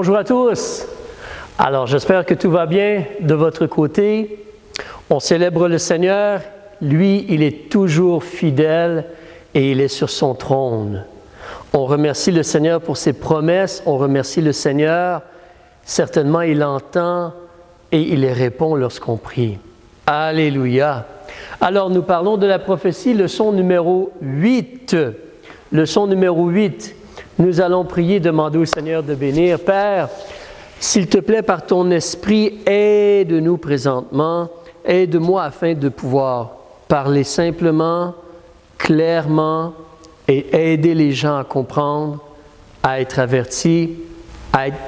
Bonjour à tous. Alors, j'espère que tout va bien de votre côté. On célèbre le Seigneur. Lui, il est toujours fidèle et il est sur son trône. On remercie le Seigneur pour ses promesses. On remercie le Seigneur. Certainement, il entend et il répond lorsqu'on prie. Alléluia. Alors, nous parlons de la prophétie, leçon numéro 8. Leçon numéro 8. Nous allons prier, demander au Seigneur de bénir. Père, s'il te plaît, par ton esprit, aide-nous présentement. Aide-moi afin de pouvoir parler simplement, clairement et aider les gens à comprendre, à être avertis, à être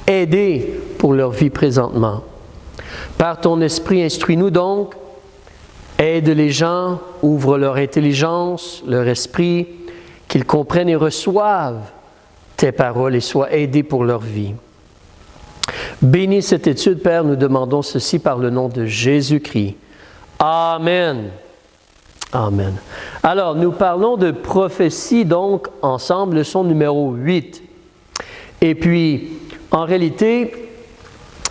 aidés pour leur vie présentement. Par ton esprit, instruis-nous donc. Aide les gens, ouvre leur intelligence, leur esprit, qu'ils comprennent et reçoivent tes paroles et soient aidés pour leur vie. Bénis cette étude, Père, nous demandons ceci par le nom de Jésus-Christ. Amen. Amen. Alors, nous parlons de prophétie, donc, ensemble, leçon numéro 8. Et puis, en réalité,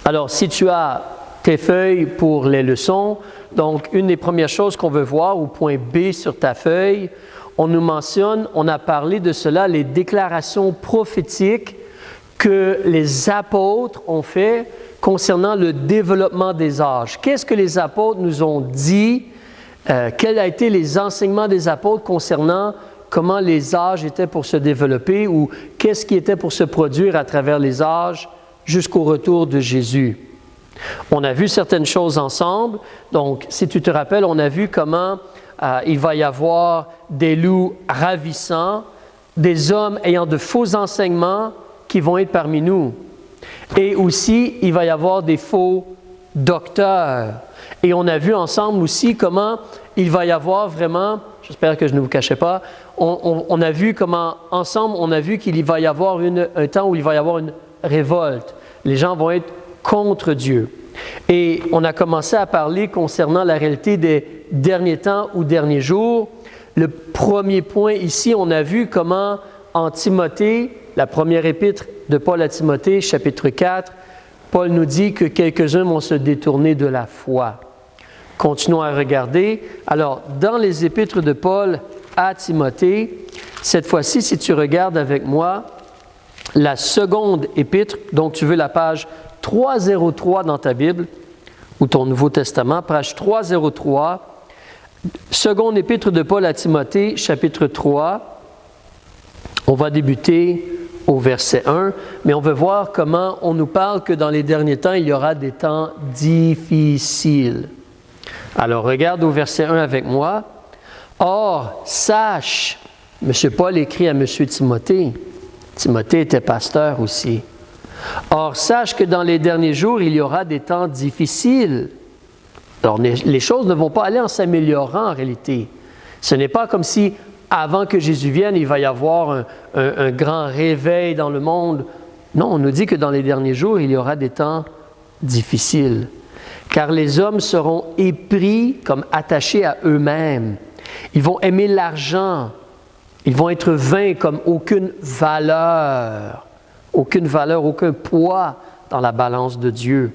alors, si tu as tes feuilles pour les leçons, donc, une des premières choses qu'on veut voir au point B sur ta feuille, on nous mentionne, on a parlé de cela, les déclarations prophétiques que les apôtres ont fait concernant le développement des âges. Qu'est-ce que les apôtres nous ont dit? Quels ont été les enseignements des apôtres concernant comment les âges étaient pour se développer ou qu'est-ce qui était pour se produire à travers les âges jusqu'au retour de Jésus? On a vu certaines choses ensemble. Donc, si tu te rappelles, on a vu comment il va y avoir des loups ravissants, des hommes ayant de faux enseignements qui vont être parmi nous. Et aussi, il va y avoir des faux docteurs. Et on a vu ensemble aussi comment il va y avoir vraiment, j'espère que je ne vous cachais pas, on a vu comment, ensemble, on a vu qu'il va y avoir un temps où il va y avoir une révolte. Les gens vont être contre Dieu. Et on a commencé à parler concernant la réalité des derniers temps ou derniers jours. Le premier point ici, on a vu comment en Timothée, la première épître de Paul à Timothée, chapitre 4, Paul nous dit que quelques-uns vont se détourner de la foi. Continuons à regarder. Alors, dans les épîtres de Paul à Timothée, cette fois-ci, si tu regardes avec moi, la seconde épître, donc tu veux la page 303 dans ta Bible, ou ton Nouveau Testament, page 303, seconde épître de Paul à Timothée, chapitre 3. On va débuter au verset 1, mais on veut voir comment on nous parle que dans les derniers temps, il y aura des temps difficiles. Alors, regarde au verset 1 avec moi. « Or, sache, M. Paul écrit à M. Timothée, Timothée était pasteur aussi. Or, sache que dans les derniers jours, il y aura des temps difficiles. » Alors, les choses ne vont pas aller en s'améliorant en réalité. Ce n'est pas comme si, avant que Jésus vienne, il va y avoir un grand réveil dans le monde. Non, on nous dit que dans les derniers jours, il y aura des temps difficiles. Car les hommes seront épris comme attachés à eux-mêmes. Ils vont aimer l'argent. Ils vont être vains comme aucun valeur, aucun poids dans la balance de Dieu.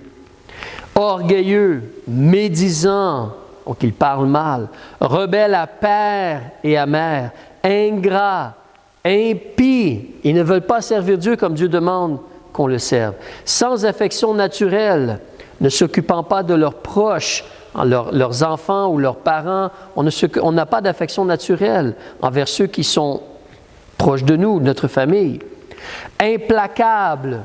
Orgueilleux, médisants, donc ils parlent mal, rebelles à père et à mère, ingrats, impies, ils ne veulent pas servir Dieu comme Dieu demande qu'on le serve, sans affection naturelle, ne s'occupant pas de leurs proches, leurs enfants ou leurs parents, on n'a pas d'affection naturelle envers ceux qui sont proches de nous, notre famille. Implacables,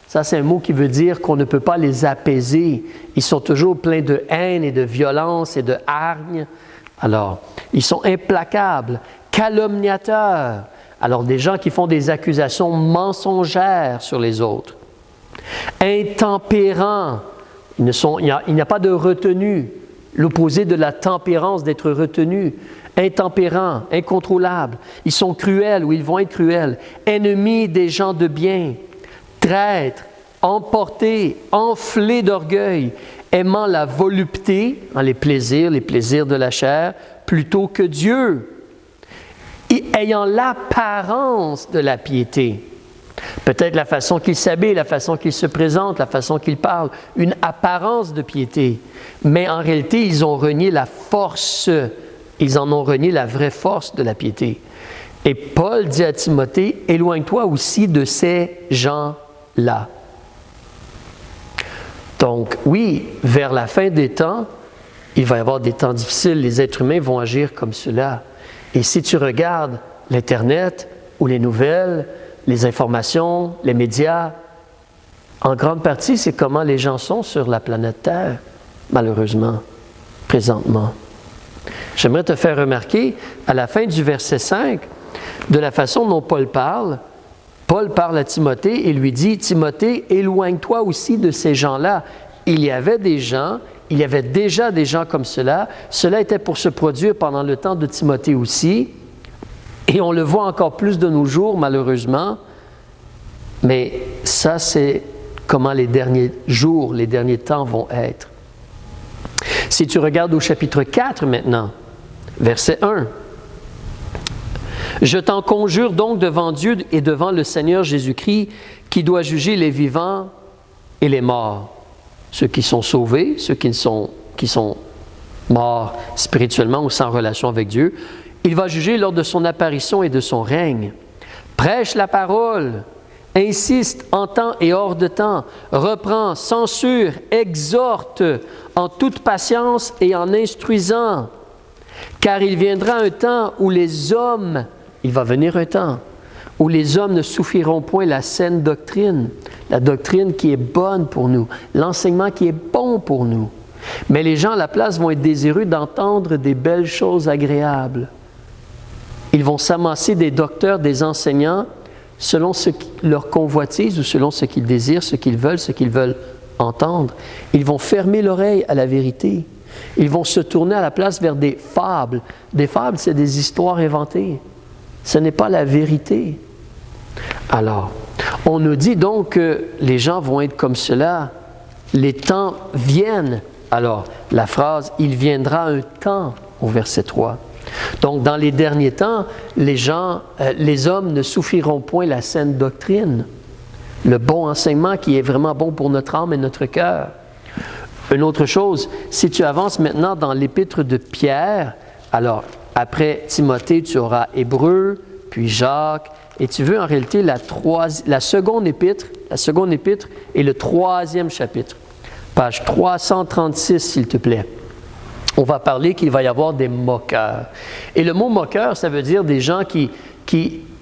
ça c'est un mot qui veut dire qu'on ne peut pas les apaiser. Ils sont toujours pleins de haine et de violence et de hargne. Alors, ils sont implacables, calomniateurs. Alors, des gens qui font des accusations mensongères sur les autres. Intempérants, il n'y a pas de retenue. L'opposé de la tempérance, d'être retenu. Intempérants, incontrôlables. Ils sont cruels ou ils vont être cruels. Ennemis des gens de bien. Traîtres, emportés, enflés d'orgueil, aimant la volupté, les plaisirs de la chair, plutôt que Dieu. Et ayant l'apparence de la piété. Peut-être la façon qu'il s'habille, la façon qu'il se présente, la façon qu'il parle, une apparence de piété. Mais en réalité, ils ont renié la force, ils en ont renié la vraie force de la piété. Et Paul dit à Timothée, éloigne-toi aussi de ces gens-là. Donc oui, vers la fin des temps, il va y avoir des temps difficiles, les êtres humains vont agir comme cela. Et si tu regardes l'Internet ou les nouvelles, les informations, les médias, en grande partie, c'est comment les gens sont sur la planète Terre, malheureusement, présentement. J'aimerais te faire remarquer, à la fin du verset 5, de la façon dont Paul parle à Timothée et lui dit, « Timothée, éloigne-toi aussi de ces gens-là. » Il y avait déjà des gens comme cela. Cela était pour se produire pendant le temps de Timothée aussi. Et on le voit encore plus de nos jours, malheureusement. Mais ça, c'est comment les derniers jours, les derniers temps vont être. Si tu regardes au chapitre 4 maintenant, verset 1. « Je t'en conjure donc devant Dieu et devant le Seigneur Jésus-Christ, qui doit juger les vivants et les morts. » Ceux qui sont sauvés, ceux qui sont morts spirituellement ou sans relation avec Dieu. Il va juger lors de son apparition et de son règne. Prêche la parole, insiste en temps et hors de temps, reprend, censure, exhorte en toute patience et en instruisant. Car il viendra un temps où il va venir un temps où les hommes ne souffriront point la saine doctrine, la doctrine qui est bonne pour nous, l'enseignement qui est bon pour nous. Mais les gens à la place vont être désireux d'entendre des belles choses agréables. Ils vont s'amasser des docteurs, des enseignants, selon leur convoitise ou selon ce qu'ils désirent, ce qu'ils veulent entendre. Ils vont fermer l'oreille à la vérité. Ils vont se tourner à la place vers des fables. Des fables, c'est des histoires inventées. Ce n'est pas la vérité. Alors, on nous dit donc que les gens vont être comme cela. Les temps viennent. Alors, la phrase « il viendra un temps » au verset 3. Donc, dans les derniers temps, les hommes ne souffriront point la saine doctrine, le bon enseignement qui est vraiment bon pour notre âme et notre cœur. Une autre chose, si tu avances maintenant dans l'épître de Pierre, alors après Timothée, tu auras Hébreux, puis Jacques, et tu veux en réalité la seconde épître et le 3e chapitre. Page 336, s'il te plaît. On va parler qu'il va y avoir des moqueurs. Et le mot moqueur, ça veut dire des gens qui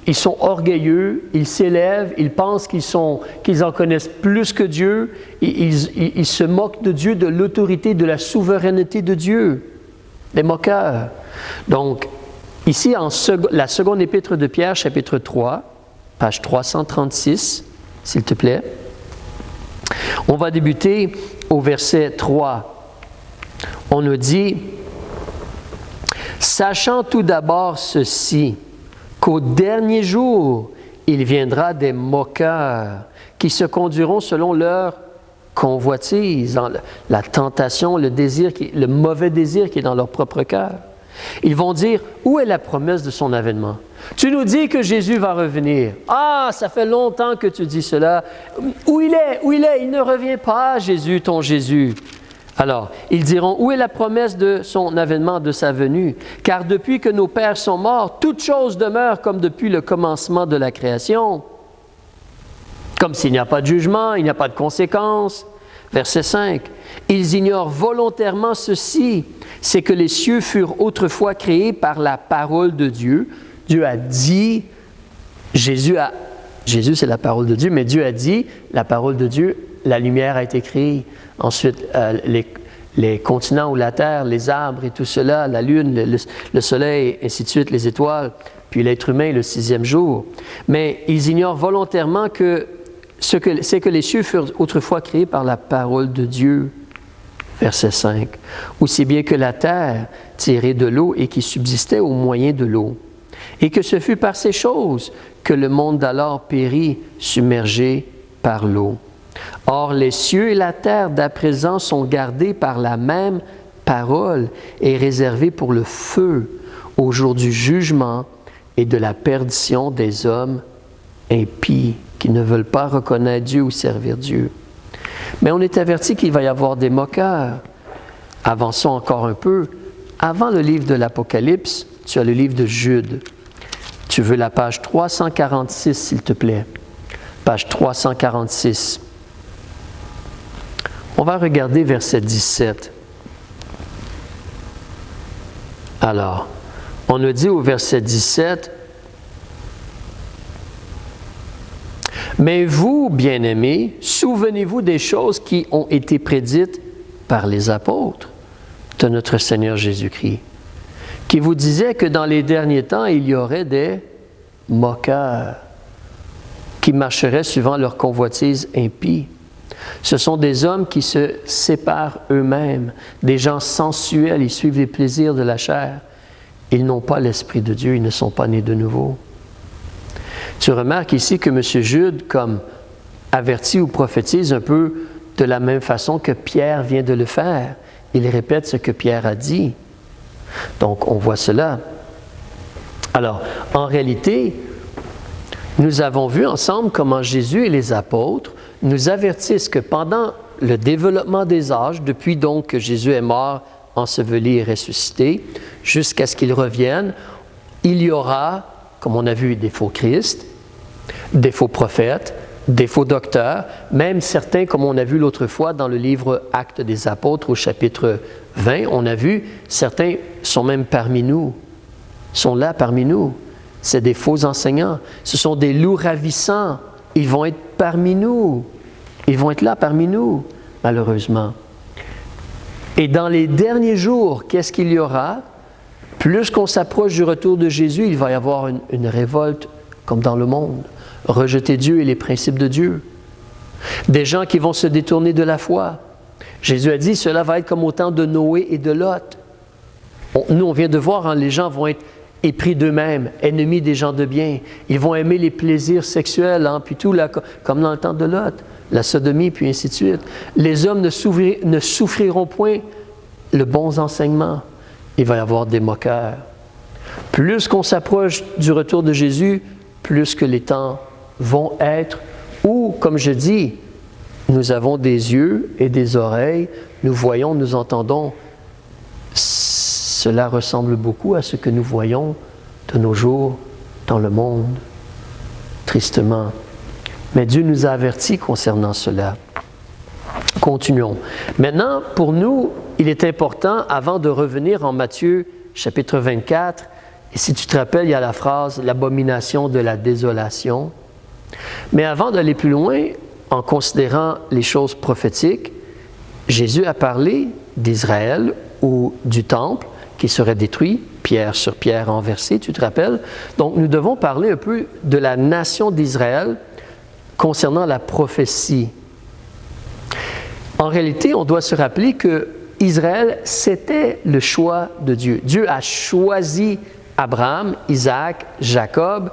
ils sont orgueilleux, ils s'élèvent, ils pensent qu'ils en connaissent plus que Dieu, ils se moquent de Dieu, de l'autorité, de la souveraineté de Dieu. Les moqueurs. Donc, ici, la seconde épître de Pierre, chapitre 3, page 336, s'il te plaît. On va débuter au verset 3. On nous dit, « Sachant tout d'abord ceci, qu'au dernier jour, il viendra des moqueurs qui se conduiront selon leur convoitise, dans la tentation, le mauvais désir qui est dans leur propre cœur. Ils vont dire, où est la promesse de son avènement? Tu nous dis que Jésus va revenir. Ah, ça fait longtemps que tu dis cela. Où il est? Où il est? Il ne revient pas, Jésus, ton Jésus. Alors, ils diront, où est la promesse de son avènement, de sa venue? Car depuis que nos pères sont morts, toute chose demeure comme depuis le commencement de la création. Comme s'il n'y a pas de jugement, il n'y a pas de conséquences. Verset 5. Ils ignorent volontairement ceci, c'est que les cieux furent autrefois créés par la parole de Dieu. Dieu a dit, Jésus c'est la parole de Dieu, mais Dieu a dit, la parole de Dieu, la lumière a été créée. Ensuite, les continents ou la terre, les arbres et tout cela, la lune, le soleil, ainsi de suite, les étoiles, puis l'être humain le 6e jour. Mais ils ignorent volontairement que c'est que les cieux furent autrefois créés par la parole de Dieu. Verset 5. Aussi bien que la terre tirée de l'eau et qui subsistait au moyen de l'eau. Et que ce fut par ces choses que le monde d'alors périt, submergé par l'eau. Or, les cieux et la terre d'à présent sont gardés par la même parole et réservés pour le feu au jour du jugement et de la perdition des hommes impies, qui ne veulent pas reconnaître Dieu ou servir Dieu. Mais on est averti qu'il va y avoir des moqueurs. Avançons encore un peu. Avant le livre de l'Apocalypse, tu as le livre de Jude. Tu veux la page 346, s'il te plaît. Page 346. On va regarder verset 17. Alors, on nous dit au verset 17, « Mais vous, bien-aimés, souvenez-vous des choses qui ont été prédites par les apôtres de notre Seigneur Jésus-Christ, qui vous disaient que dans les derniers temps, il y aurait des moqueurs qui marcheraient suivant leur convoitise impie. Ce sont des hommes qui se séparent eux-mêmes, des gens sensuels, ils suivent les plaisirs de la chair. Ils n'ont pas l'Esprit de Dieu, ils ne sont pas nés de nouveau. » Tu remarques ici que M. Jude, comme avertit ou prophétise un peu de la même façon que Pierre vient de le faire. Il répète ce que Pierre a dit. Donc, on voit cela. Alors, en réalité, nous avons vu ensemble comment Jésus et les apôtres nous avertissent que pendant le développement des âges, depuis donc que Jésus est mort, enseveli et ressuscité, jusqu'à ce qu'il revienne, il y aura, comme on a vu, des faux Christ, des faux prophètes, des faux docteurs, même certains, comme on a vu l'autre fois dans le livre Actes des Apôtres au chapitre 20, on a vu, certains sont même parmi nous, sont là parmi nous. C'est des faux enseignants. Ce sont des loups ravissants. Ils vont être parmi nous. Ils vont être là parmi nous, malheureusement. Et dans les derniers jours, qu'est-ce qu'il y aura? Plus qu'on s'approche du retour de Jésus, il va y avoir une révolte comme dans le monde. Rejeter Dieu et les principes de Dieu. Des gens qui vont se détourner de la foi. Jésus a dit, cela va être comme au temps de Noé et de Lot. Nous, on vient de voir, les gens vont être épris d'eux-mêmes, ennemis des gens de bien. Ils vont aimer les plaisirs sexuels, puis tout, là, comme dans le temps de Lot, la sodomie, puis ainsi de suite. Les hommes ne souffriront point le bon enseignement. Il va y avoir des moqueurs. Plus qu'on s'approche du retour de Jésus, plus que les temps vont être, où, comme je dis, nous avons des yeux et des oreilles, nous voyons, nous entendons. Cela ressemble beaucoup à ce que nous voyons de nos jours dans le monde, tristement. Mais Dieu nous a avertis concernant cela. Continuons. Maintenant, pour nous, il est important, avant de revenir en Matthieu chapitre 24, et si tu te rappelles, il y a la phrase « l'abomination de la désolation ». Mais avant d'aller plus loin, en considérant les choses prophétiques, Jésus a parlé d'Israël ou du temple qui serait détruit, pierre sur pierre renversée, tu te rappelles? Donc, nous devons parler un peu de la nation d'Israël concernant la prophétie. En réalité, on doit se rappeler que Israël, c'était le choix de Dieu. Dieu a choisi Abraham, Isaac, Jacob.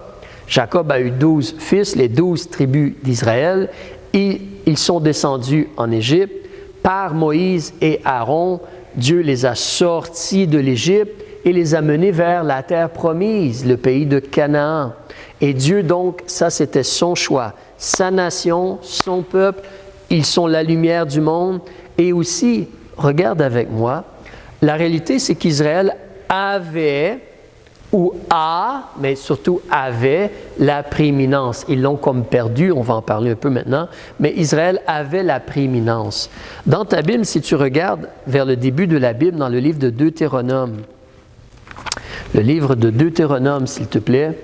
Jacob a eu 12 fils, les 12 tribus d'Israël. Ils sont descendus en Égypte. Par Moïse et Aaron, Dieu les a sortis de l'Égypte et les a menés vers la terre promise, le pays de Canaan. Et Dieu, donc, ça c'était son choix, sa nation, son peuple, ils sont la lumière du monde. Et aussi, regarde avec moi, la réalité c'est qu'Israël avait, ou a, mais surtout avait, la prééminence. Ils l'ont comme perdu, on va en parler un peu maintenant, mais Israël avait la prééminence. Dans ta Bible, si tu regardes vers le début de la Bible, dans le livre de Deutéronome, le livre de Deutéronome, s'il te plaît,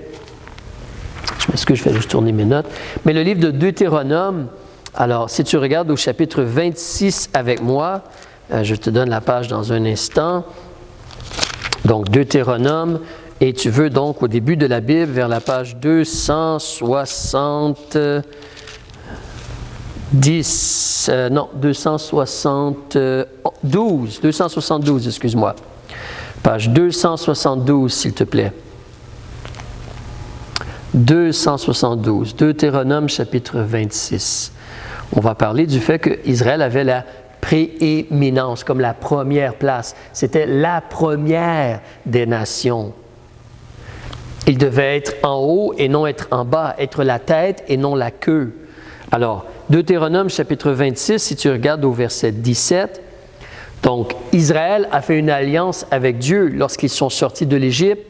je m'excuse, je vais juste tourner mes notes, mais le livre de Deutéronome, alors si tu regardes au chapitre 26 avec moi, je te donne la page dans un instant, donc Deutéronome, et tu veux donc au début de la Bible, vers la page 272, excuse-moi. Page 272, s'il te plaît. 272, Deutéronome chapitre 26. On va parler du fait qu'Israël avait la prééminence, comme la première place. C'était la première des nations. Il devait être en haut et non être en bas, être la tête et non la queue. Alors, Deutéronome chapitre 26, si tu regardes au verset 17, donc Israël a fait une alliance avec Dieu lorsqu'ils sont sortis de l'Égypte.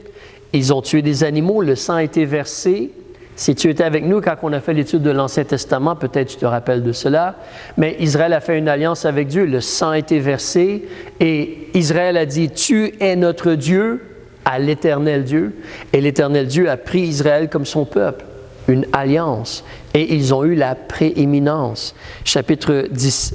Ils ont tué des animaux, le sang a été versé. Si tu étais avec nous quand on a fait l'étude de l'Ancien Testament, peut-être tu te rappelles de cela, mais Israël a fait une alliance avec Dieu, le sang a été versé et Israël a dit « Tu es notre Dieu » à l'Éternel Dieu. Et l'Éternel Dieu a pris Israël comme son peuple, une alliance, et ils ont eu la prééminence. Chapitre 10,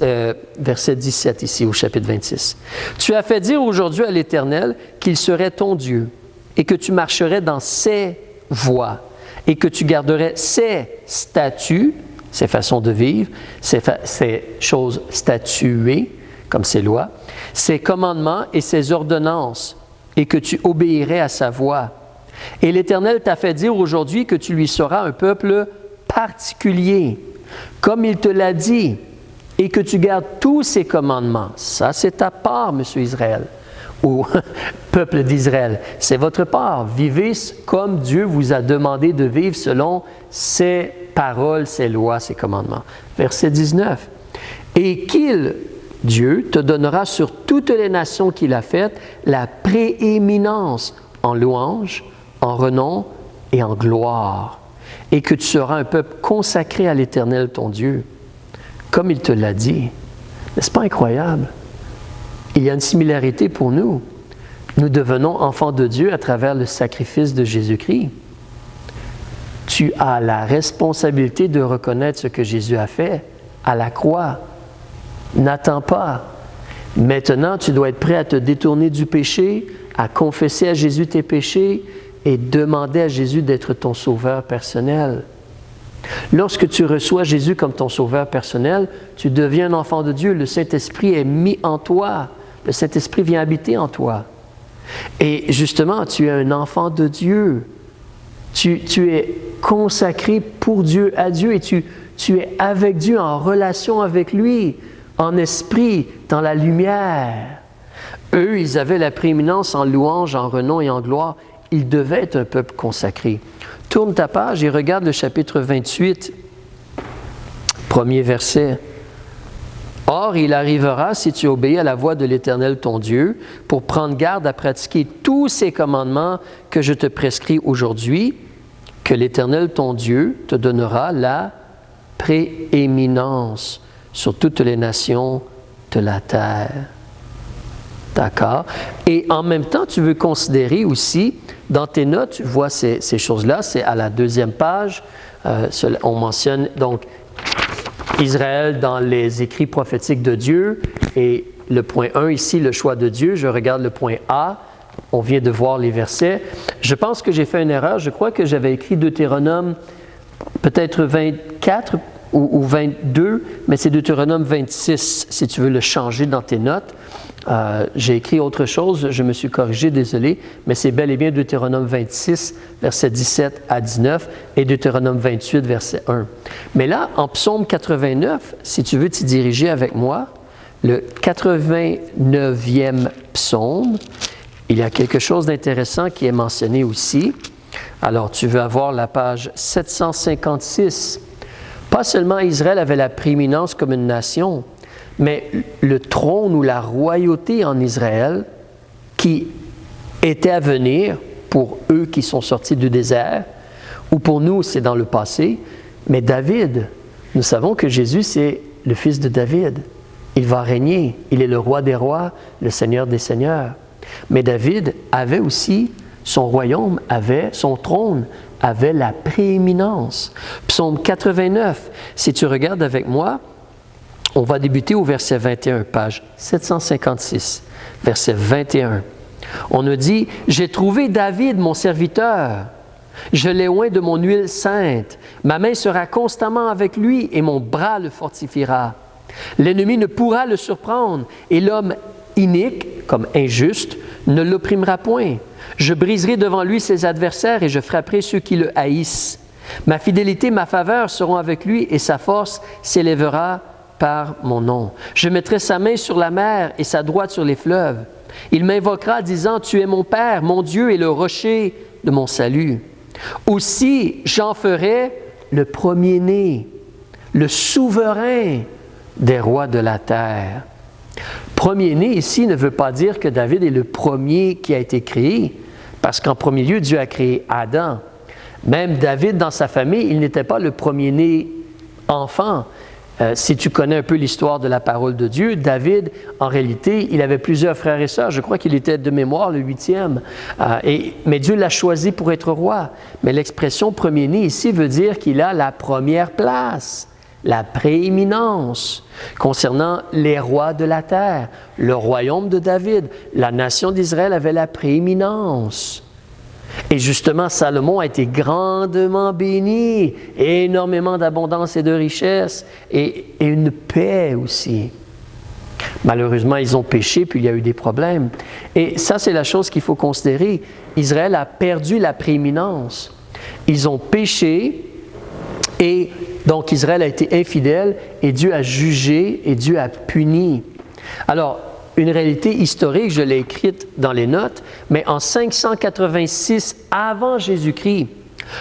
verset 17 ici au chapitre 26. « Tu as fait dire aujourd'hui à l'Éternel qu'il serait ton Dieu et que tu marcherais dans ses voies. Et que tu garderais ses statuts, ses façons de vivre, ses choses statuées, comme ses lois, ses commandements et ses ordonnances, et que tu obéirais à sa voix. Et l'Éternel t'a fait dire aujourd'hui que tu lui seras un peuple particulier, comme il te l'a dit, et que tu gardes tous ses commandements. Ça, c'est ta part, monsieur Israël, ou peuple d'Israël. C'est votre part. Vivez comme Dieu vous a demandé de vivre selon ses paroles, ses lois, ses commandements. Verset 19. Et qu'il, Dieu, te donnera sur toutes les nations qu'il a faites la prééminence en louange, en renom et en gloire. Et que tu seras un peuple consacré à l'Éternel, ton Dieu, comme il te l'a dit. N'est-ce pas incroyable? Il y a une similarité pour nous. Nous devenons enfants de Dieu à travers le sacrifice de Jésus-Christ. Tu as la responsabilité de reconnaître ce que Jésus a fait à la croix. N'attends pas. Maintenant, tu dois être prêt à te détourner du péché, à confesser à Jésus tes péchés et demander à Jésus d'être ton sauveur personnel. Lorsque tu reçois Jésus comme ton sauveur personnel, tu deviens un enfant de Dieu. Le Saint-Esprit est mis en toi. Le Saint-Esprit vient habiter en toi. Et justement, tu es un enfant de Dieu. Tu es consacré pour Dieu, à Dieu, et tu es avec Dieu, en relation avec lui, en esprit, dans la lumière. Eux, ils avaient la prééminence en louange, en renom et en gloire. Ils devaient être un peuple consacré. Tourne ta page et regarde le chapitre 28, premier verset. Or, il arrivera, si tu obéis à la voix de l'Éternel ton Dieu, pour prendre garde à pratiquer tous ces commandements que je te prescris aujourd'hui, que l'Éternel ton Dieu te donnera la prééminence sur toutes les nations de la terre. D'accord? Et en même temps, tu veux considérer aussi, dans tes notes, tu vois ces choses-là, c'est à la deuxième page, on mentionne donc Israël dans les écrits prophétiques de Dieu, et le point 1 ici, le choix de Dieu. Je regarde le point A, on vient de voir les versets. Je pense que j'ai fait une erreur, je crois que j'avais écrit Deutéronome peut-être 24 ou 22, mais c'est Deutéronome 26, si tu veux le changer dans tes notes. J'ai écrit autre chose, je me suis corrigé, désolé, mais c'est bel et bien Deutéronome 26, versets 17 à 19, et Deutéronome 28, verset 1. Mais là, en Psaume 89, si tu veux t'y diriger avec moi, le 89e psaume, il y a quelque chose d'intéressant qui est mentionné aussi. Alors, tu veux avoir la page 756. Pas seulement Israël avait la prééminence comme une nation, mais le trône ou la royauté en Israël qui était à venir pour eux qui sont sortis du désert, ou pour nous, c'est dans le passé, mais David, nous savons que Jésus, c'est le fils de David. Il va régner, il est le roi des rois, le Seigneur des seigneurs. Mais David avait aussi, son royaume avait, son trône avait la prééminence. Psaume 89, si tu regardes avec moi, on va débuter au verset 21, page 756, verset 21. On nous dit « J'ai trouvé David, mon serviteur. Je l'ai oint de mon huile sainte. Ma main sera constamment avec lui et mon bras le fortifiera. L'ennemi ne pourra le surprendre et l'homme inique, comme injuste, ne l'opprimera point. Je briserai devant lui ses adversaires et je frapperai ceux qui le haïssent. Ma fidélité, ma faveur seront avec lui et sa force s'élèvera par mon nom. Je mettrai sa main sur la mer et sa droite sur les fleuves. Il m'invoquera disant, « Tu es mon Père, mon Dieu et le rocher de mon salut. Aussi, j'en ferai le premier-né, le souverain des rois de la terre. Premier-né ici ne veut pas dire que David est le premier qui a été créé, parce qu'en premier lieu, Dieu a créé Adam. Même David, dans sa famille, il n'était pas le premier-né enfant. Si tu connais un peu l'histoire de la parole de Dieu, David, en réalité, il avait plusieurs frères et sœurs. Je crois qu'il était de mémoire le 8e. Mais Dieu l'a choisi pour être roi. Mais l'expression premier-né ici veut dire qu'il a la première place, la prééminence concernant les rois de la terre. Le royaume de David, la nation d'Israël avait la prééminence. Et justement, Salomon a été grandement béni, énormément d'abondance et de richesse, et une paix aussi. Malheureusement, ils ont péché, puis il y a eu des problèmes. Et ça, c'est la chose qu'il faut considérer. Israël a perdu la prééminence. Ils ont péché, et donc Israël a été infidèle, et Dieu a jugé, et Dieu a puni. Alors, une réalité historique, je l'ai écrite dans les notes, mais en 586 avant Jésus-Christ,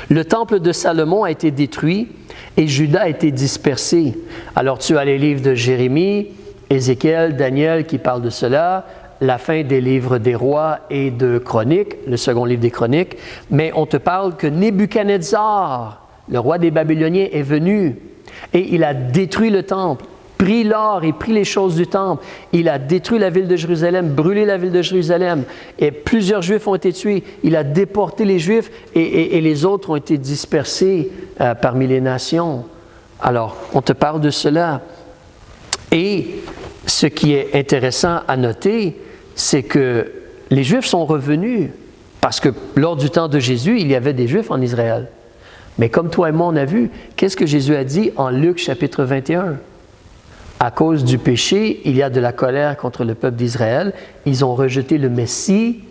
le temple de Salomon a été détruit et Juda a été dispersé. Alors tu as les livres de Jérémie, Ézéchiel, Daniel qui parlent de cela, la fin des livres des rois et de Chroniques, le second livre des Chroniques, mais on te parle que Nebuchadnezzar, le roi des Babyloniens, est venu et il a détruit le temple, pris l'or et pris les choses du temple. Il a détruit la ville de Jérusalem, brûlé la ville de Jérusalem. Et plusieurs Juifs ont été tués. Il a déporté les Juifs et les autres ont été dispersés parmi les nations. Alors, on te parle de cela. Et ce qui est intéressant à noter, c'est que les Juifs sont revenus. Parce que lors du temps de Jésus, il y avait des Juifs en Israël. Mais comme toi et moi, on a vu, qu'est-ce que Jésus a dit en Luc chapitre 21? À cause du péché, il y a de la colère contre le peuple d'Israël. Ils ont rejeté le Messie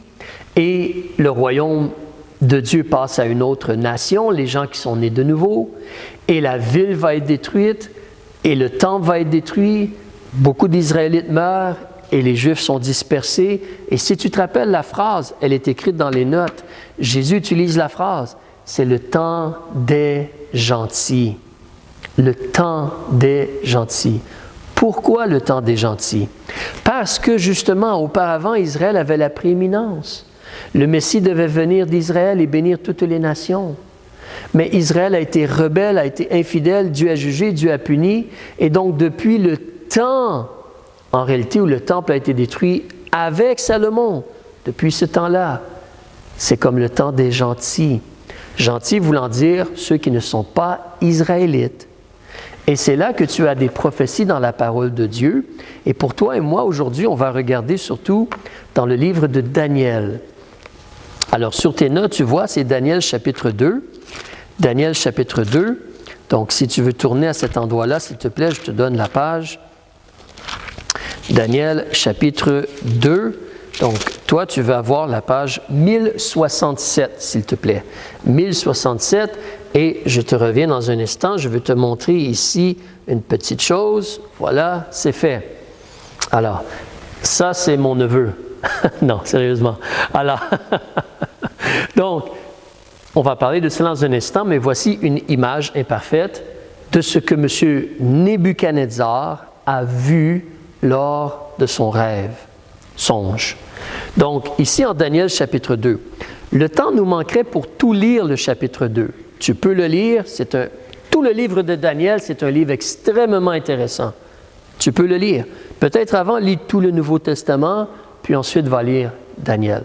et le royaume de Dieu passe à une autre nation, les gens qui sont nés de nouveau. Et la ville va être détruite et le temple va être détruit. Beaucoup d'Israélites meurent et les Juifs sont dispersés. Et si tu te rappelles la phrase, elle est écrite dans les notes. Jésus utilise la phrase, c'est le temps des gentils. Le temps des gentils. Pourquoi le temps des gentils? Parce que justement, auparavant, Israël avait la prééminence. Le Messie devait venir d'Israël et bénir toutes les nations. Mais Israël a été rebelle, a été infidèle, Dieu a jugé, Dieu a puni. Et donc, depuis le temps, en réalité, où le temple a été détruit avec Salomon, depuis ce temps-là, c'est comme le temps des gentils. Gentils voulant dire ceux qui ne sont pas israélites. Et c'est là que tu as des prophéties dans la parole de Dieu. Et pour toi et moi, aujourd'hui, on va regarder surtout dans le livre de Daniel. Alors, sur tes notes, tu vois, c'est Daniel chapitre 2. Daniel chapitre 2. Donc, si tu veux tourner à cet endroit-là, s'il te plaît, je te donne la page. Daniel chapitre 2. Donc, toi, tu vas avoir la page 1067, s'il te plaît. 1067. Et je te reviens dans un instant, je vais te montrer ici une petite chose. Voilà, c'est fait. Alors, ça c'est mon neveu. Non, sérieusement. Alors, donc, on va parler de cela dans un instant, mais voici une image imparfaite de ce que M. Nebuchadnezzar a vu lors de son rêve, songe. Donc, ici en Daniel chapitre 2, le temps nous manquerait pour tout lire le chapitre 2. Tu peux le lire, tout le livre de Daniel, c'est un livre extrêmement intéressant. Tu peux le lire. Peut-être avant, lis tout le Nouveau Testament, puis ensuite va lire Daniel.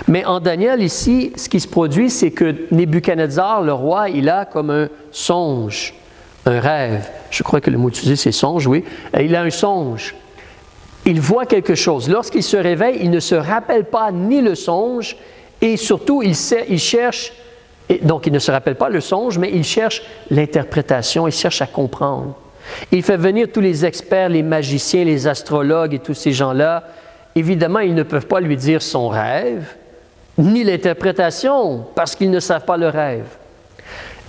Mais en Daniel, ici, ce qui se produit, c'est que Nebuchadnezzar, le roi, il a comme un songe, un rêve. Je crois que le mot utilisé, c'est songe, oui. Il a un songe. Il voit quelque chose. Lorsqu'il se réveille, il ne se rappelle pas ni le songe, et surtout, il cherche. Et donc, il ne se rappelle pas le songe, mais il cherche l'interprétation, il cherche à comprendre. Il fait venir tous les experts, les magiciens, les astrologues et tous ces gens-là. Évidemment, ils ne peuvent pas lui dire son rêve, ni l'interprétation, parce qu'ils ne savent pas le rêve.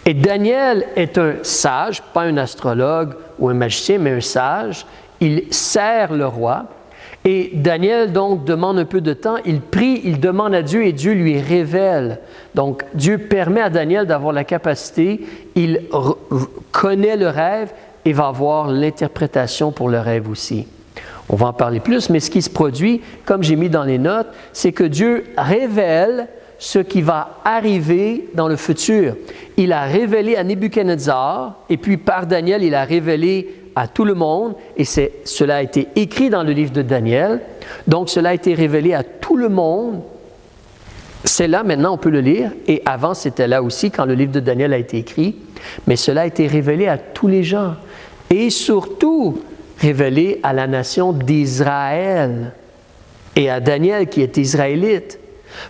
Et Daniel est un sage, pas un astrologue ou un magicien, mais un sage. Il sert le roi. Et Daniel, donc, demande un peu de temps. Il prie, il demande à Dieu et Dieu lui révèle. Donc, Dieu permet à Daniel d'avoir la capacité. Il connaît le rêve et va avoir l'interprétation pour le rêve aussi. On va en parler plus, mais ce qui se produit, comme j'ai mis dans les notes, c'est que Dieu révèle ce qui va arriver dans le futur. Il a révélé à Nebuchadnezzar, et puis par Daniel, il a révélé à tout le monde, et cela a été écrit dans le livre de Daniel. Donc, cela a été révélé à tout le monde. C'est là, maintenant, on peut le lire, et avant, c'était là aussi, quand le livre de Daniel a été écrit, mais cela a été révélé à tous les gens, et surtout révélé à la nation d'Israël, et à Daniel qui est israélite.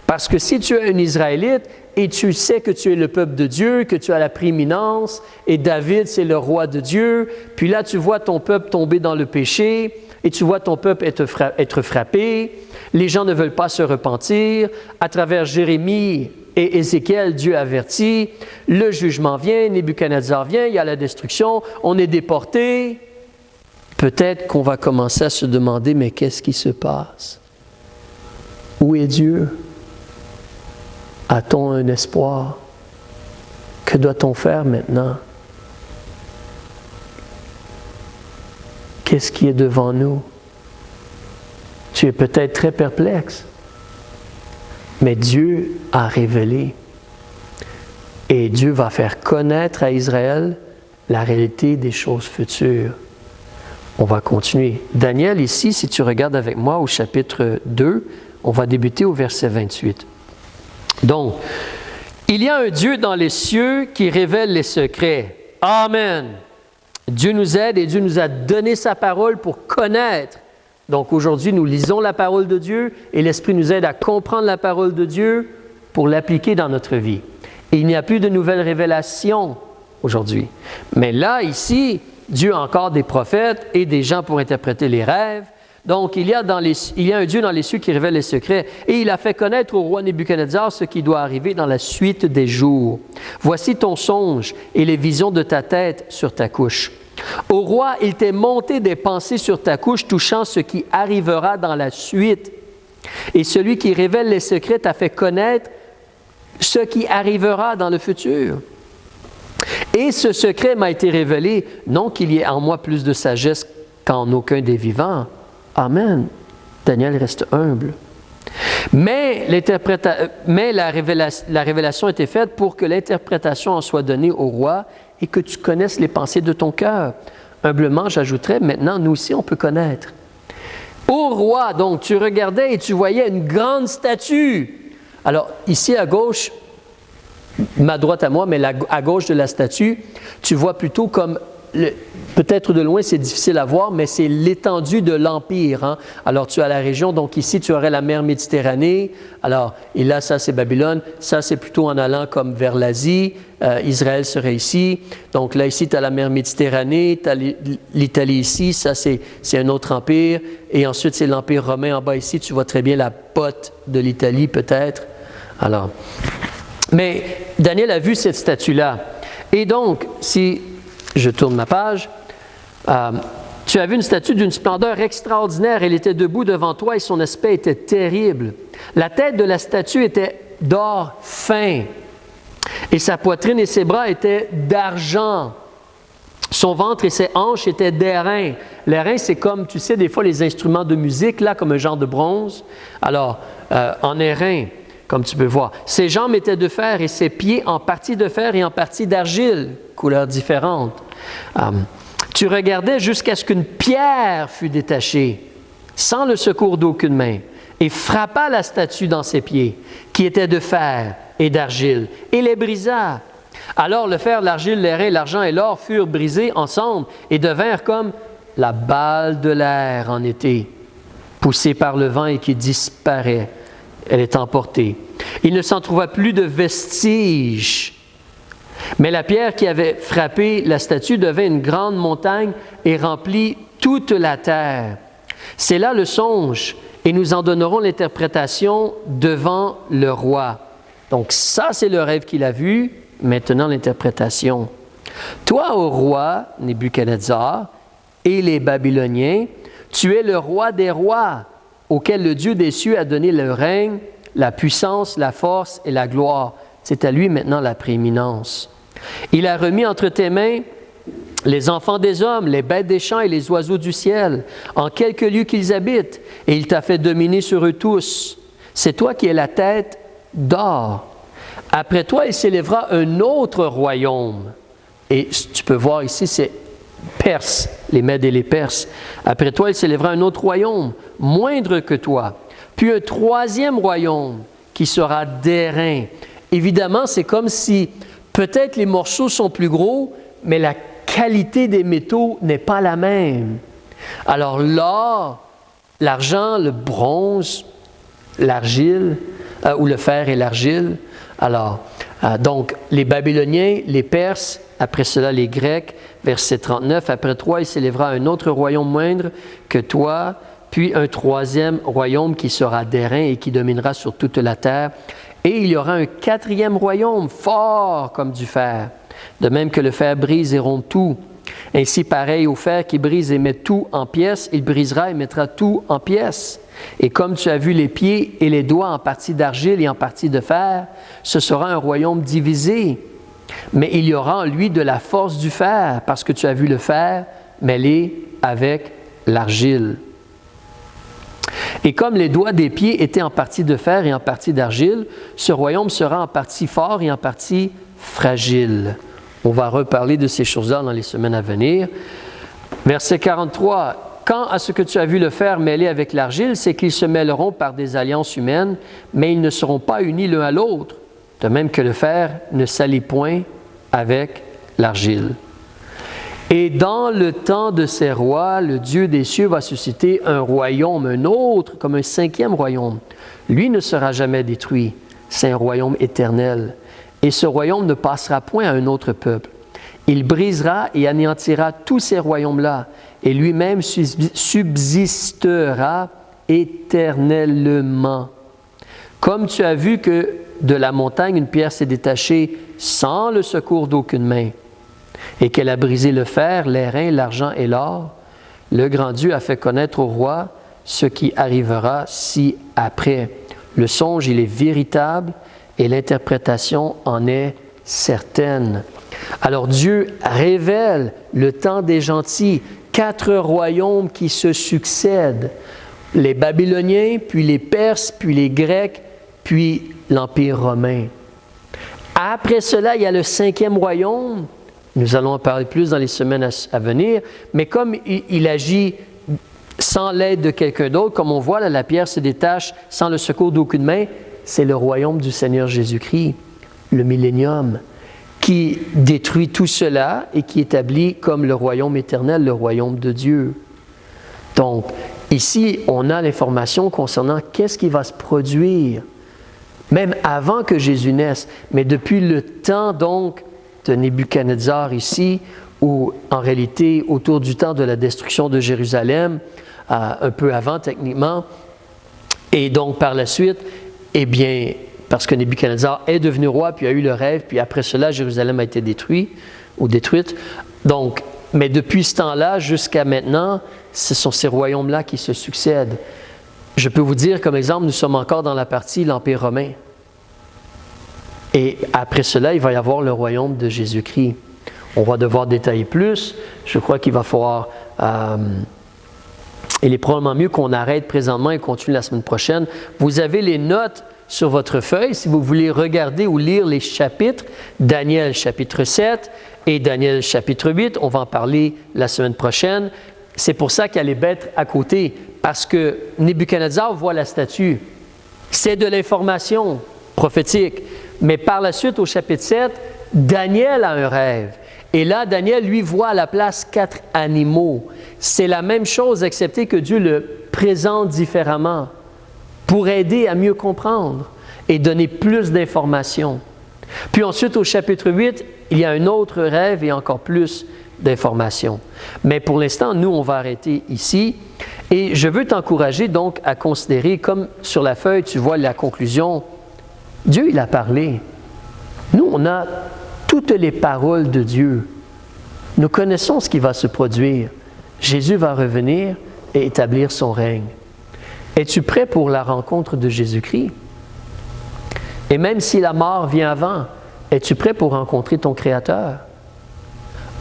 Parce que si tu es un Israélite et tu sais que tu es le peuple de Dieu, que tu as la prééminence, et David, c'est le roi de Dieu, puis là, tu vois ton peuple tomber dans le péché, et tu vois ton peuple être frappé, les gens ne veulent pas se repentir, à travers Jérémie et Ézéchiel, Dieu avertit, le jugement vient, Nebuchadnezzar vient, il y a la destruction, on est déporté. Peut-être qu'on va commencer à se demander, mais qu'est-ce qui se passe? Où est Dieu? A-t-on un espoir? Que doit-on faire maintenant? Qu'est-ce qui est devant nous? Tu es peut-être très perplexe, mais Dieu a révélé. Et Dieu va faire connaître à Israël la réalité des choses futures. On va continuer. Daniel, ici, si tu regardes avec moi au chapitre 2, on va débuter au verset 28. Donc, il y a un Dieu dans les cieux qui révèle les secrets. Amen. Dieu nous aide et Dieu nous a donné sa parole pour connaître. Donc aujourd'hui, nous lisons la parole de Dieu et l'Esprit nous aide à comprendre la parole de Dieu pour l'appliquer dans notre vie. Et il n'y a plus de nouvelles révélations aujourd'hui. Mais là, ici, Dieu a encore des prophètes et des gens pour interpréter les rêves. Donc, il y a un Dieu dans les cieux qui révèle les secrets. Et il a fait connaître au roi Nebuchadnezzar ce qui doit arriver dans la suite des jours. Voici ton songe et les visions de ta tête sur ta couche. Au roi, il t'est monté des pensées sur ta couche touchant ce qui arrivera dans la suite. Et celui qui révèle les secrets t'a fait connaître ce qui arrivera dans le futur. Et ce secret m'a été révélé, non qu'il y ait en moi plus de sagesse qu'en aucun des vivants. Amen. Daniel reste humble. Mais la révélation a été faite pour que l'interprétation en soit donnée au roi et que tu connaisses les pensées de ton cœur. Humblement, j'ajouterais, maintenant, nous aussi, on peut connaître. Au roi, donc, tu regardais et tu voyais une grande statue. Alors, ici à gauche, ma droite à moi, mais à gauche de la statue, tu vois plutôt comme, peut-être de loin c'est difficile à voir, mais c'est l'étendue de l'Empire. Hein? Alors tu as la région, donc ici tu aurais la mer Méditerranée, alors et là ça c'est Babylone, ça c'est plutôt en allant comme vers l'Asie, Israël serait ici, donc là ici tu as la mer Méditerranée, tu as l'Italie ici, ça c'est un autre empire, et ensuite c'est l'Empire romain en bas ici, tu vois très bien la pote de l'Italie peut-être. Alors, mais Daniel a vu cette statue-là, et donc si je tourne ma page. Tu as vu une statue d'une splendeur extraordinaire. Elle était debout devant toi et son aspect était terrible. La tête de la statue était d'or fin et sa poitrine et ses bras étaient d'argent. Son ventre et ses hanches étaient d'airain. L'airain, c'est comme, tu sais, des fois les instruments de musique, là, comme un genre de bronze. Alors, en airain, comme tu peux voir. Ses jambes étaient de fer et ses pieds en partie de fer et en partie d'argile, couleurs différentes. Tu regardais jusqu'à ce qu'une pierre fût détachée, sans le secours d'aucune main, et frappa la statue dans ses pieds, qui étaient de fer et d'argile, et les brisa. Alors le fer, l'argile, l'airain, l'argent et l'or furent brisés ensemble et devinrent comme la balle de l'air en été, poussée par le vent et qui disparaît. Elle est emportée. Il ne s'en trouva plus de vestiges. Mais la pierre qui avait frappé la statue devint une grande montagne et remplit toute la terre. C'est là le songe, et nous en donnerons l'interprétation devant le roi. Donc ça, c'est le rêve qu'il a vu, maintenant l'interprétation. Toi, ô roi Nebuchadnezzar, et les Babyloniens, Tu es le roi des rois, auquel le Dieu des cieux a donné le règne, la puissance, la force et la gloire. C'est à lui maintenant la prééminence. Il a remis entre tes mains les enfants des hommes, les bêtes des champs et les oiseaux du ciel, en quelque lieu qu'ils habitent, et il t'a fait dominer sur eux tous. C'est toi qui es la tête d'or. Après toi, il s'élèvera un autre royaume. Et tu peux voir ici, c'est Perse, les Mèdes et les Perses. Après toi, il s'élèvera un autre royaume, moindre que toi. Puis un troisième royaume qui sera d'airain. Évidemment, c'est comme si peut-être les morceaux sont plus gros, mais la qualité des métaux n'est pas la même. Alors l'or, l'argent, le bronze, l'argile, ou le fer et l'argile. Alors, donc, les Babyloniens, les Perses, après cela les Grecs, verset 39, « Après toi, il s'élèvera un autre royaume moindre que toi, puis un troisième royaume qui sera d'airain et qui dominera sur toute la terre. Et il y aura un quatrième royaume, fort comme du fer, de même que le fer brise et rompt tout. Ainsi, pareil au fer qui brise et met tout en pièces, il brisera et mettra tout en pièces. Et comme tu as vu les pieds et les doigts en partie d'argile et en partie de fer, ce sera un royaume divisé. Mais il y aura en lui de la force du fer, parce que tu as vu le fer mêlé avec l'argile. Et comme les doigts des pieds étaient en partie de fer et en partie d'argile, ce royaume sera en partie fort et en partie fragile. » On va reparler de ces choses-là dans les semaines à venir. Verset 43. « Quant à ce que tu as vu le fer mêlé avec l'argile, c'est qu'ils se mêleront par des alliances humaines, mais ils ne seront pas unis l'un à l'autre, de même que le fer ne s'allie point avec l'argile. Et dans le temps de ces rois, le Dieu des cieux va susciter un royaume, un autre, comme un cinquième royaume. Lui ne sera jamais détruit, c'est un royaume éternel. Et ce royaume ne passera point à un autre peuple. Il brisera et anéantira tous ces royaumes-là, et lui-même subsistera éternellement. Comme tu as vu que de la montagne, une pierre s'est détachée sans le secours d'aucune main, et qu'elle a brisé le fer, l'airain, l'argent et l'or, le grand Dieu a fait connaître au roi ce qui arrivera ci-après. Le songe, il est véritable, et l'interprétation en est certaine. Alors Dieu révèle le temps des gentils, 4 royaumes qui se succèdent, les Babyloniens, puis les Perses, puis les Grecs, puis l'Empire romain. Après cela, il y a le 5e royaume. Nous allons en parler plus dans les semaines à venir, mais comme il agit sans l'aide de quelqu'un d'autre, comme on voit, là, la pierre se détache sans le secours d'aucune main, c'est le royaume du Seigneur Jésus-Christ, le millénium, qui détruit tout cela et qui établit comme le royaume éternel, le royaume de Dieu. Donc, ici, on a l'information concernant qu'est-ce qui va se produire, même avant que Jésus naisse, mais depuis le temps donc de Nebuchadnezzar ici, ou en réalité autour du temps de la destruction de Jérusalem, un peu avant techniquement, et donc par la suite, eh bien, parce que Nebuchadnezzar est devenu roi, puis a eu le rêve, puis après cela, Jérusalem a été détruite. Donc, mais depuis ce temps-là jusqu'à maintenant, ce sont ces royaumes-là qui se succèdent. Je peux vous dire, comme exemple, nous sommes encore dans la partie l'Empire romain. Et après cela, il va y avoir le royaume de Jésus-Christ. On va devoir détailler plus. Je crois qu'il va falloir... il est probablement mieux qu'on arrête présentement et continue la semaine prochaine. Vous avez les notes sur votre feuille si vous voulez regarder ou lire les chapitres. Daniel chapitre 7 et Daniel chapitre 8. On va en parler la semaine prochaine. C'est pour ça qu'il y a les bêtes à côté. Parce que Nebuchadnezzar voit la statue. C'est de l'information prophétique. Mais par la suite, au chapitre 7, Daniel a un rêve. Et là, Daniel, lui, voit à la place 4 animaux. C'est la même chose, excepté que Dieu le présente différemment pour aider à mieux comprendre et donner plus d'informations. Puis ensuite, au chapitre 8, il y a un autre rêve et encore plus d'informations. Mais pour l'instant, nous, on va arrêter ici. Et je veux t'encourager donc à considérer, comme sur la feuille, tu vois la conclusion, Dieu, il a parlé. Nous, on a toutes les paroles de Dieu. Nous connaissons ce qui va se produire. Jésus va revenir, et établir son règne. Es-tu prêt pour la rencontre de Jésus-Christ? Et même si la mort vient avant, es-tu prêt pour rencontrer ton Créateur?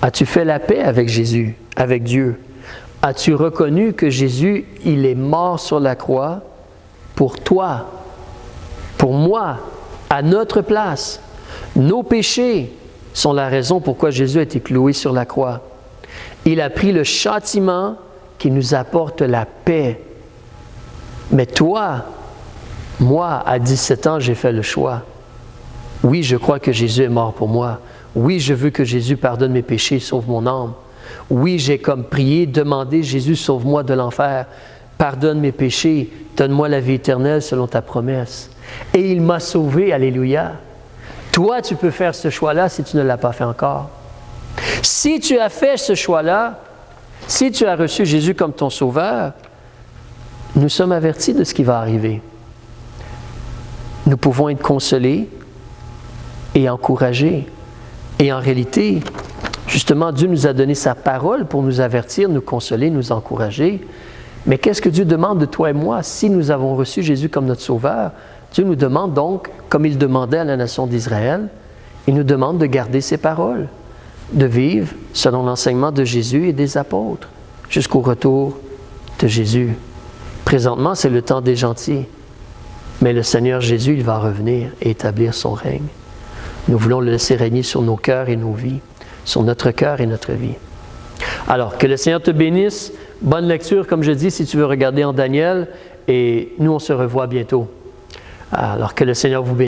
As-tu fait la paix avec Jésus, avec Dieu? As-tu reconnu que Jésus, il est mort sur la croix pour toi, pour moi, à notre place? Nos péchés sont la raison pourquoi Jésus a été cloué sur la croix. Il a pris le châtiment qui nous apporte la paix. Mais toi, moi, à 17 ans, j'ai fait le choix. Oui, je crois que Jésus est mort pour moi. Oui, je veux que Jésus pardonne mes péchés, sauve mon âme. Oui, j'ai comme prié, demandé, Jésus, sauve-moi de l'enfer. Pardonne mes péchés, donne-moi la vie éternelle selon ta promesse. Et il m'a sauvé, alléluia. Toi, tu peux faire ce choix-là si tu ne l'as pas fait encore. Si tu as fait ce choix-là, si tu as reçu Jésus comme ton sauveur, nous sommes avertis de ce qui va arriver. Nous pouvons être consolés et encouragés. Et en réalité, justement, Dieu nous a donné sa parole pour nous avertir, nous consoler, nous encourager. Mais qu'est-ce que Dieu demande de toi et moi? Si nous avons reçu Jésus comme notre sauveur, Dieu nous demande donc, comme il demandait à la nation d'Israël, il nous demande de garder ses paroles, de vivre selon l'enseignement de Jésus et des apôtres, jusqu'au retour de Jésus. Présentement, c'est le temps des gentils, mais le Seigneur Jésus, il va revenir et établir son règne. Nous voulons le laisser régner sur nos cœurs et nos vies, sur notre cœur et notre vie. Alors, que le Seigneur te bénisse. Bonne lecture, comme je dis, si tu veux regarder en Daniel, et nous, on se revoit bientôt. Alors, que le Seigneur vous bénisse.